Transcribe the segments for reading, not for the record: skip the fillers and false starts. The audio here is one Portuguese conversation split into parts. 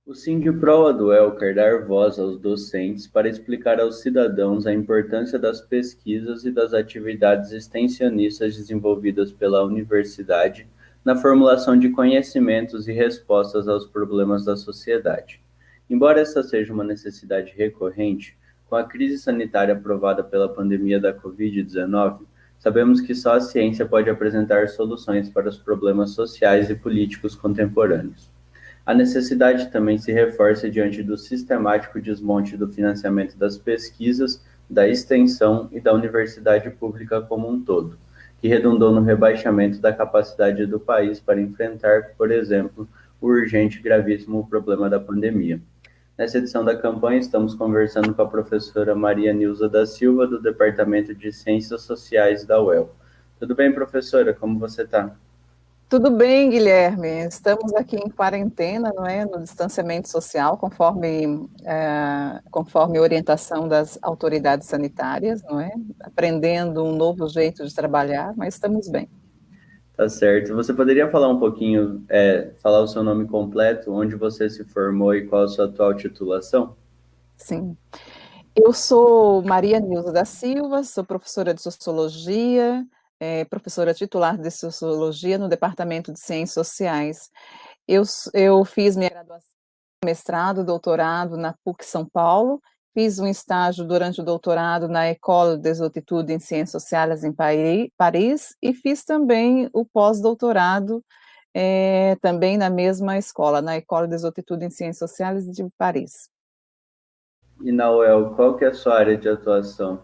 O Sindipro Aduel quer dar voz aos docentes para explicar aos cidadãos a importância das pesquisas e das atividades extensionistas desenvolvidas pela universidade na formulação de conhecimentos e respostas aos problemas da sociedade. Embora essa seja uma necessidade recorrente, com a crise sanitária provada pela pandemia da Covid-19, sabemos que só a ciência pode apresentar soluções para os problemas sociais e políticos contemporâneos. A necessidade também se reforça diante do sistemático desmonte do financiamento das pesquisas, da extensão e da universidade pública como um todo, que redundou no rebaixamento da capacidade do país para enfrentar, por exemplo, o urgente e gravíssimo problema da pandemia. Nessa edição da campanha, estamos conversando com a professora Maria Nilza da Silva, do Departamento de Ciências Sociais da UEL. Tudo bem, professora? Como você está? Tudo bem, Guilherme. Estamos aqui em quarentena, não é? No distanciamento social, conforme orientação das autoridades sanitárias, não é? Aprendendo um novo jeito de trabalhar, mas estamos bem. Tá certo. Você poderia falar um pouquinho, falar o seu nome completo, onde você se formou e qual a sua atual titulação? Sim. Eu sou Maria Nilza da Silva, sou professora de Sociologia, professora titular de Sociologia no Departamento de Ciências Sociais. Eu fiz minha graduação, mestrado, doutorado na PUC São Paulo, fiz um estágio durante o doutorado na École des Hautes em Ciências Sociais em Paris e fiz também o pós-doutorado também na mesma escola, na École des Hautes em Ciências Sociais de Paris. E na UEL, qual que é a sua área de atuação?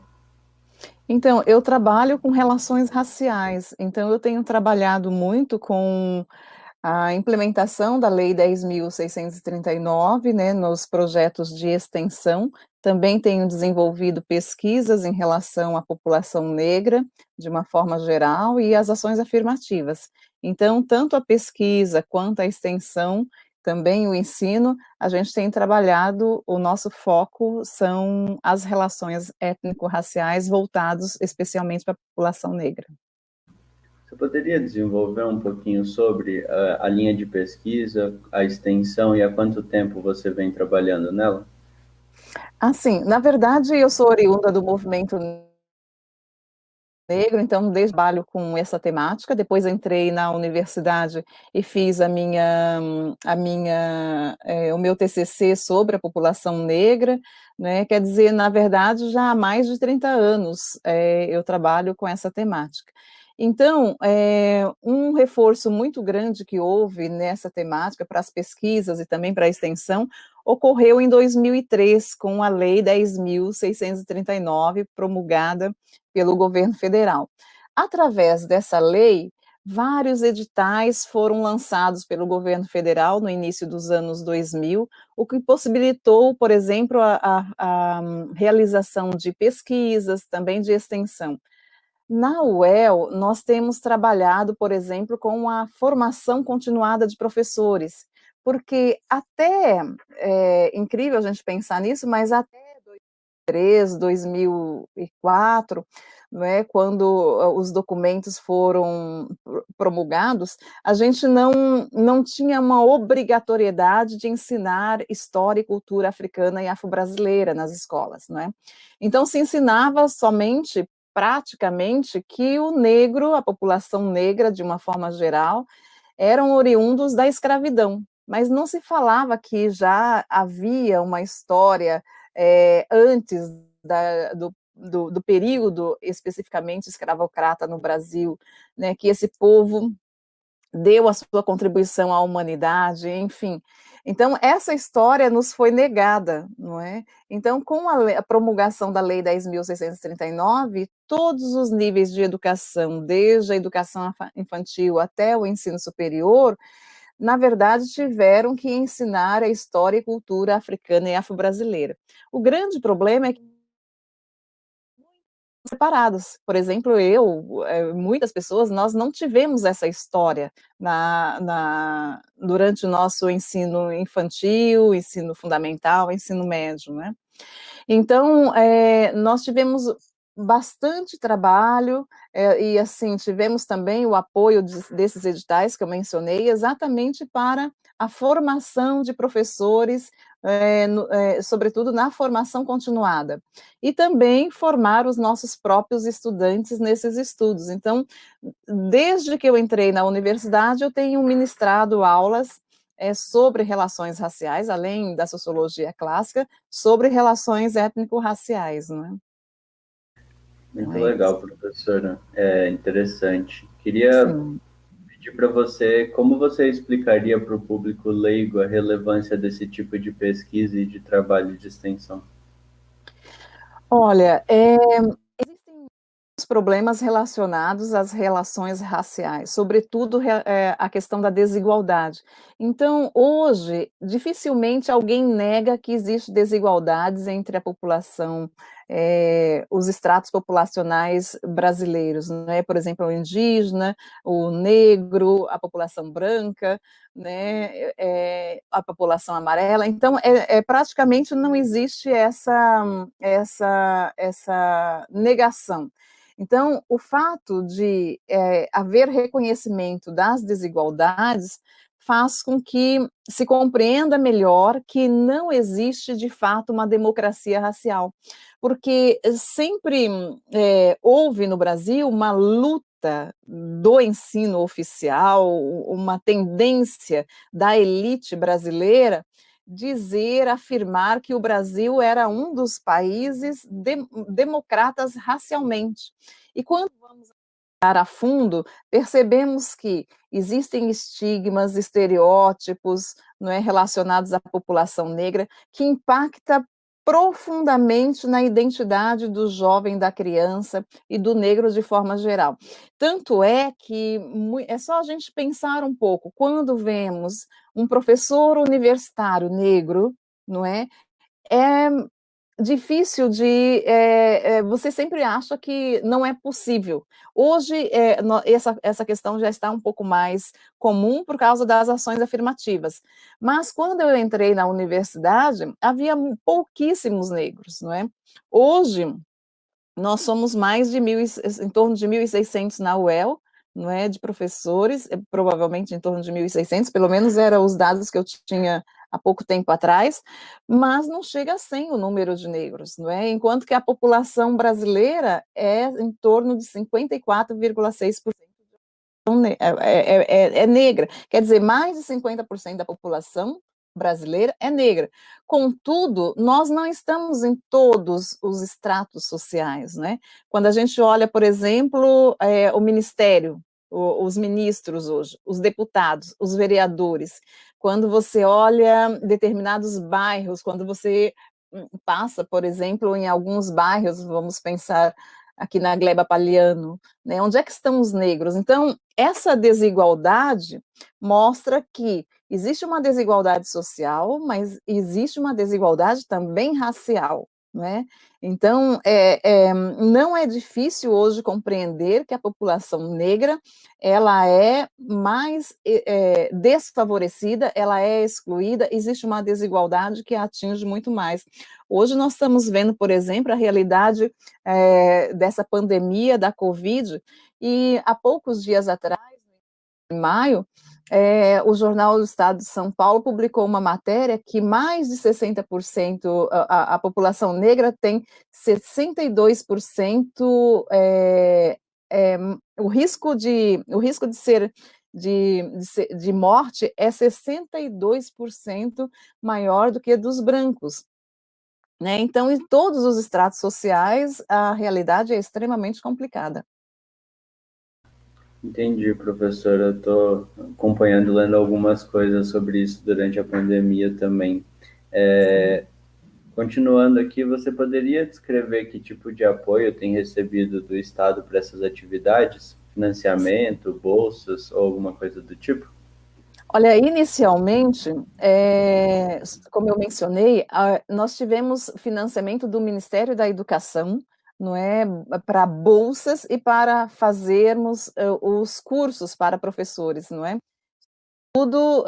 Então, eu trabalho com relações raciais, então eu tenho trabalhado muito com a implementação da Lei 10.639, né, nos projetos de extensão. Também tenho desenvolvido pesquisas em relação à população negra, de uma forma geral, e as ações afirmativas. Então, tanto a pesquisa quanto a extensão, também o ensino, a gente tem trabalhado, o nosso foco são as relações étnico-raciais voltados especialmente para a população negra. Você poderia desenvolver um pouquinho sobre a linha de pesquisa, a extensão e há quanto tempo você vem trabalhando nela? Assim, na verdade, eu sou oriunda do movimento negro, então desde trabalho com essa temática, depois entrei na universidade e fiz o meu TCC sobre a população negra, né, quer dizer, na verdade, já há mais de 30 anos eu trabalho com essa temática. Então, um reforço muito grande que houve nessa temática para as pesquisas e também para a extensão ocorreu em 2003, com a Lei 10.639, promulgada pelo governo federal. Através dessa lei, vários editais foram lançados pelo governo federal no início dos anos 2000, o que possibilitou, por exemplo, a realização de pesquisas, também de extensão. Na UEL, nós temos trabalhado, por exemplo, com a formação continuada de professores, porque até, é incrível a gente pensar nisso, mas até 2003, 2004, não é, quando os documentos foram promulgados, a gente não tinha uma obrigatoriedade de ensinar história e cultura africana e afro-brasileira nas escolas, não é? Então, se ensinava somente, praticamente, que o negro, a população negra, de uma forma geral, eram oriundos da escravidão, mas não se falava que já havia uma história antes do período especificamente escravocrata no Brasil, né, que esse povo deu a sua contribuição à humanidade, enfim. Então, essa história nos foi negada, não é? Então, com a promulgação da Lei 10.639, todos os níveis de educação, desde a educação infantil até o ensino superior, na verdade, tiveram que ensinar a história e cultura africana e afro-brasileira. O grande problema é que separados. Por exemplo, muitas pessoas, nós não tivemos essa história durante o nosso ensino infantil, ensino fundamental, ensino médio, né? Então, nós tivemos bastante trabalho, e assim, tivemos também o apoio desses editais que eu mencionei, exatamente para a formação de professores, sobretudo na formação continuada, e também formar os nossos próprios estudantes nesses estudos. Então, desde que eu entrei na universidade, eu tenho ministrado aulas sobre relações raciais, além da sociologia clássica, sobre relações étnico-raciais, não é? Então Muito é isso. legal, professora. É interessante. Queria Sim. pedir para você como você explicaria para o público leigo a relevância desse tipo de pesquisa e de trabalho de extensão. Olha, existem muitos problemas relacionados às relações raciais, sobretudo a questão da desigualdade. Então, hoje, dificilmente alguém nega que existe desigualdades entre a população, os estratos populacionais brasileiros, né? Por exemplo, o indígena, o negro, a população branca, né? A população amarela. Então, praticamente não existe essa negação. Então, o fato de haver reconhecimento das desigualdades faz com que se compreenda melhor que não existe, de fato, uma democracia racial, porque sempre houve no Brasil uma luta do ensino oficial, uma tendência da elite brasileira dizer, afirmar que o Brasil era um dos países democratas racialmente. E quando vamos a fundo, percebemos que existem estigmas, estereótipos, não é, relacionados à população negra, que impacta profundamente na identidade do jovem, da criança e do negro de forma geral. Tanto é que é só a gente pensar um pouco, quando vemos um professor universitário negro, não é? É difícil de. Você sempre acha que não é possível. Hoje, essa questão já está um pouco mais comum por causa das ações afirmativas. Mas quando eu entrei na universidade, havia pouquíssimos negros, não é? Hoje, nós somos mais de em torno de 1.600 na UEL, não é, de professores, provavelmente em torno de 1.600, pelo menos eram os dados que eu tinha há pouco tempo atrás, mas não chega a 100 o número de negros, não é? Enquanto que a população brasileira é em torno de 54,6% é negra. Quer dizer, mais de 50% da população brasileira é negra. Contudo, nós não estamos em todos os estratos sociais, né? Quando a gente olha, por exemplo, o ministério, os ministros hoje, os deputados, os vereadores, quando você olha determinados bairros, quando você passa, por exemplo, em alguns bairros, vamos pensar aqui na Gleba Palhano, né? Onde é que estão os negros? Então, essa desigualdade mostra que existe uma desigualdade social, mas existe uma desigualdade também racial, né? Então, não é difícil hoje compreender que a população negra ela é mais desfavorecida, ela é excluída, existe uma desigualdade que atinge muito mais. Hoje nós estamos vendo, por exemplo, a realidade dessa pandemia da Covid, e há poucos dias atrás, em maio, o Jornal do Estado de São Paulo publicou uma matéria que mais de 60%, a população negra tem 62%, o risco de morte é 62% maior do que dos brancos. Né? Então, em todos os estratos sociais, a realidade é extremamente complicada. Entendi, professor. Eu estou acompanhando, lendo algumas coisas sobre isso durante a pandemia também. Sim. Continuando aqui, você poderia descrever que tipo de apoio tem recebido do Estado para essas atividades? Financiamento, bolsas ou alguma coisa do tipo? Olha, inicialmente, como eu mencionei, nós tivemos financiamento do Ministério da Educação, não é, para bolsas e para fazermos os cursos para professores, não é? tudo,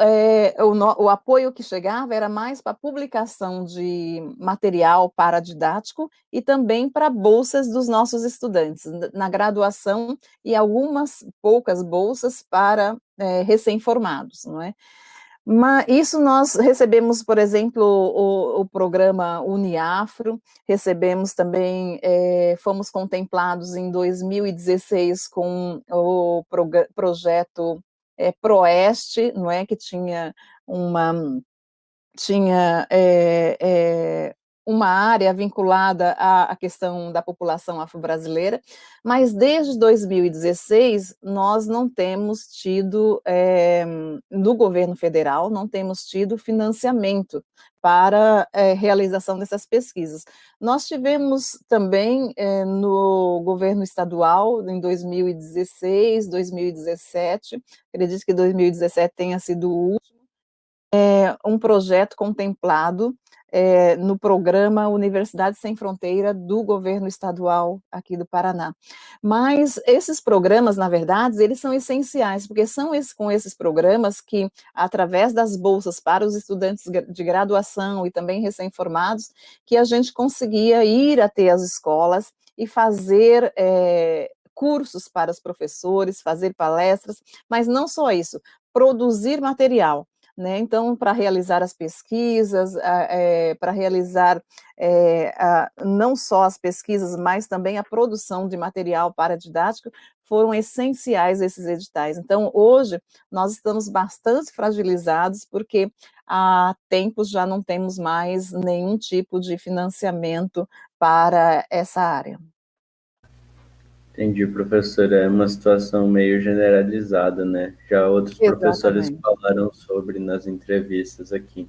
o apoio que chegava era mais para publicação de material paradidático e também para bolsas dos nossos estudantes, na graduação, e algumas poucas bolsas para recém-formados, não é? Mas isso nós recebemos, por exemplo, o programa Uniafro, recebemos também, fomos contemplados em 2016 com o projeto Proeste, não é, que tinha uma tinha uma área vinculada à questão da população afro-brasileira, mas desde 2016 nós não temos tido, no governo federal, não temos tido financiamento para realização dessas pesquisas. Nós tivemos também no governo estadual, em 2016, 2017, acredito que 2017 tenha sido o último, um projeto contemplado no programa Universidade Sem Fronteira do governo estadual aqui do Paraná. Mas esses programas, na verdade, eles são essenciais, porque são com esses programas que, através das bolsas para os estudantes de graduação e também recém-formados, que a gente conseguia ir até as escolas e fazer cursos para os professores, fazer palestras, mas não só isso, produzir material. Né? Então, para realizar as pesquisas, para realizar não só as pesquisas, mas também a produção de material paradidático, foram essenciais esses editais. Então, hoje, nós estamos bastante fragilizados, porque há tempos já não temos mais nenhum tipo de financiamento para essa área. Entendi, professor. É uma situação meio generalizada, né? Já outros professores Exatamente. falaram sobre nas entrevistas aqui.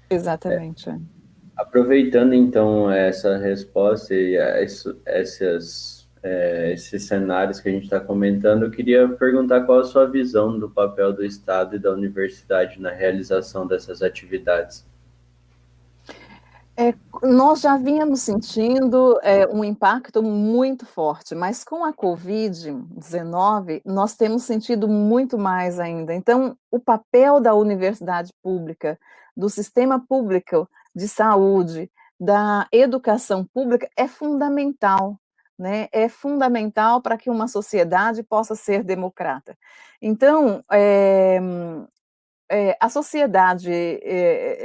Exatamente. Aproveitando então essa resposta e esses cenários que a gente está comentando, eu queria perguntar qual a sua visão do papel do Estado e da universidade na realização dessas atividades. Nós já vínhamos sentindo um impacto muito forte, mas com a Covid-19, nós temos sentido muito mais ainda. Então, o papel da universidade pública, do sistema público de saúde, da educação pública é fundamental, né? É fundamental para que uma sociedade possa ser democrata. Então, a sociedade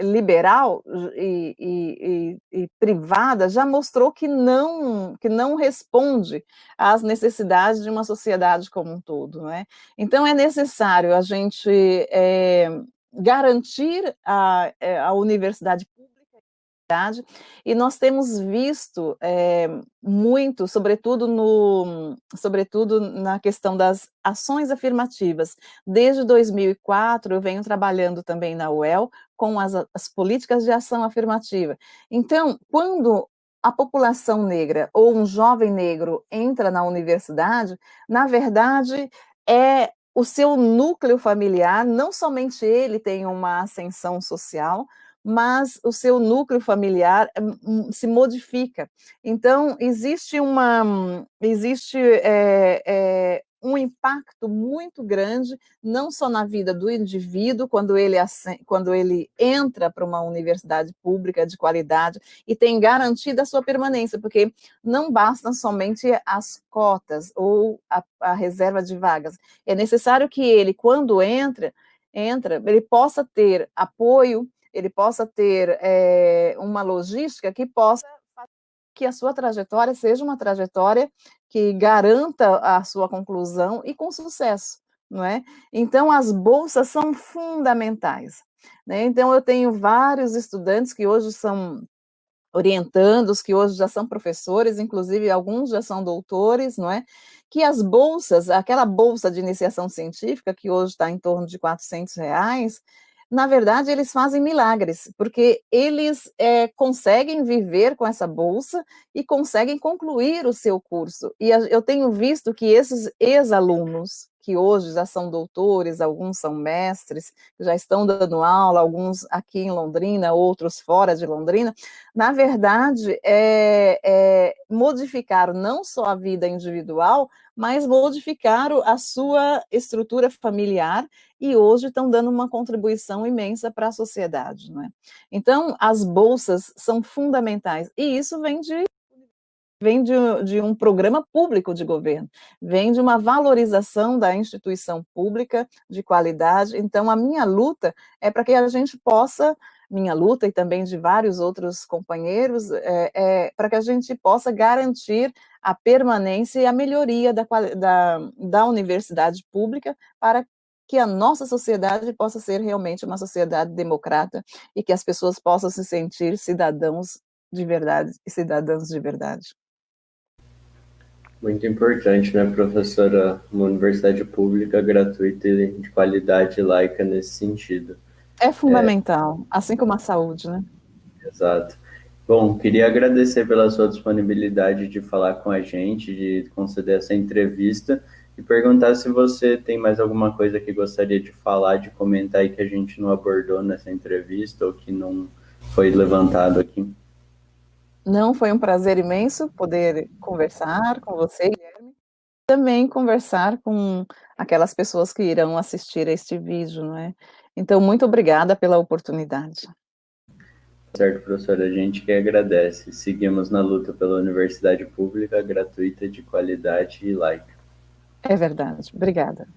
liberal e privada já mostrou que não responde às necessidades de uma sociedade como um todo, né? Então, é necessário a gente garantir a universidade pública, e nós temos visto muito, sobretudo na questão das ações afirmativas. Desde 2004, eu venho trabalhando também na UEL com as políticas de ação afirmativa. Então, quando a população negra ou um jovem negro entra na universidade, na verdade, é o seu núcleo familiar, não somente ele tem uma ascensão social, mas o seu núcleo familiar se modifica. Então, existe um impacto muito grande, não só na vida do indivíduo, quando ele entra para uma universidade pública de qualidade e tem garantida a sua permanência, porque não bastam somente as cotas ou a reserva de vagas. É necessário que ele, quando entra, ele possa ter apoio, ele possa ter uma logística que possa fazer que a sua trajetória seja uma trajetória que garanta a sua conclusão e com sucesso, não é? Então, as bolsas são fundamentais, né? Então, eu tenho vários estudantes que hoje são orientandos, que hoje já são professores, inclusive alguns já são doutores, não é? Que as bolsas, aquela bolsa de iniciação científica, que hoje está em torno de R$ 400, na verdade, eles fazem milagres, porque eles conseguem viver com essa bolsa e conseguem concluir o seu curso. E eu tenho visto que esses ex-alunos que hoje já são doutores, alguns são mestres, já estão dando aula, alguns aqui em Londrina, outros fora de Londrina, na verdade, modificaram não só a vida individual, mas modificaram a sua estrutura familiar e hoje estão dando uma contribuição imensa para a sociedade, não é? Então, as bolsas são fundamentais, e isso vem de um programa público de governo, vem de uma valorização da instituição pública de qualidade. Então, a minha luta é para que a gente possa, minha luta e também de vários outros companheiros, para que a gente possa garantir a permanência e a melhoria da universidade pública para que a nossa sociedade possa ser realmente uma sociedade democrata e que as pessoas possam se sentir cidadãos de verdade e cidadãs de verdade. Muito importante, né, professora? Uma universidade pública, gratuita e de qualidade laica nesse sentido. É fundamental, assim como a saúde, né? Exato. Bom, queria agradecer pela sua disponibilidade de falar com a gente, de conceder essa entrevista e perguntar se você tem mais alguma coisa que gostaria de falar, de comentar aí que a gente não abordou nessa entrevista ou que não foi levantado aqui. Não, foi um prazer imenso poder conversar com você, Guilherme, também conversar com aquelas pessoas que irão assistir a este vídeo, não é? Então, muito obrigada pela oportunidade. Certo, professora, a gente que agradece. Seguimos na luta pela universidade pública, gratuita, de qualidade e laica. É verdade. Obrigada.